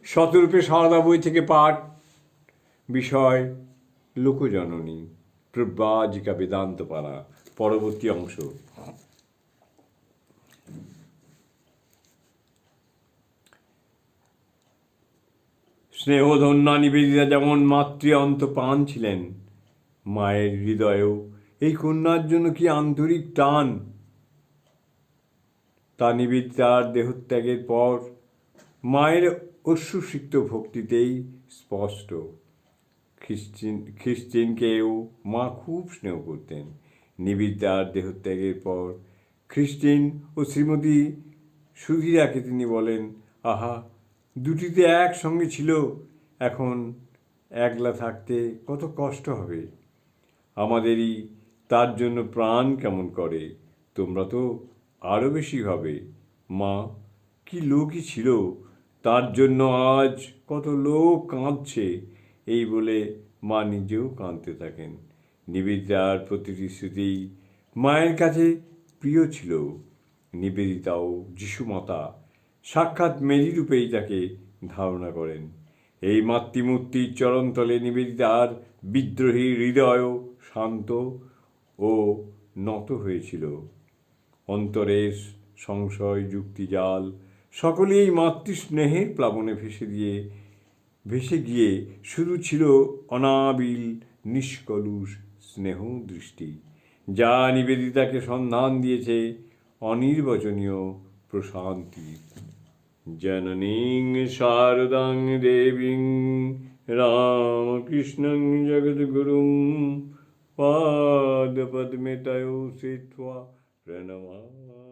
শতরূপে সারদা বই থেকে পাঠ। বিষয় লোকজননী, প্রব্রাজিকা বেদান্তপাড়া। পরবর্তী অংশ। স্নেহধন্যা নিবেদিতা যেমন মাতৃ অন্তপ্রাণ ছিলেন, মায়ের হৃদয়েও এই কন্যার জন্য কি আন্তরিক টান! তা নিবেদিতার দেহত্যাগের পর মায়ের অশ্রুসিক্ত ভক্তিতেই স্পষ্ট। খ্রিস্টিনকেও মা খুব স্নেহ করতেন। নিবেদিতার দেহত্যাগের পর খ্রিস্টিন ও শ্রীমতী সুধীরাকে তিনি বলেন, আহা, দুটিতে একসঙ্গে ছিল, এখন একলা থাকতে কত কষ্ট হবে। আমাদেরই তার জন্য প্রাণ কেমন করে, তোমরা তো আরও বেশি হবে। মা, কি লোকই ছিল, তার জন্য আজ কত লোক কাঁদছে। এই বলে মা নিজেও কাঁদতে থাকেন। নিবেদিতার প্রতিটি স্মৃতি মায়ের কাছে প্রিয় ছিল। নিবেদিতাও যিশুমাতা সাক্ষাৎ মেরি রূপেই তাকে ধারণা করেন। এই মাতৃমূর্তির চরণতলে নিবেদিতার বিদ্রোহী হৃদয়ও শান্ত ও নত হয়েছিল। অন্তরের সংশয় যুক্তিজাল সকলেই মাতৃস্নেহের প্লাবনে ভেসে গিয়ে শুধু ছিল অনাবিল নিষ্কলুষ স্নেহ দৃষ্টি, যা নিবেদিতাকে সন্ধান দিয়েছে অনির্বচনীয় প্রশান্তির। জননীং শারদাং দেবীং রামকৃষ্ণং জগদ্গুরুং পাদপদ্মে তয়ো শ্রিত্বা প্রণমামি।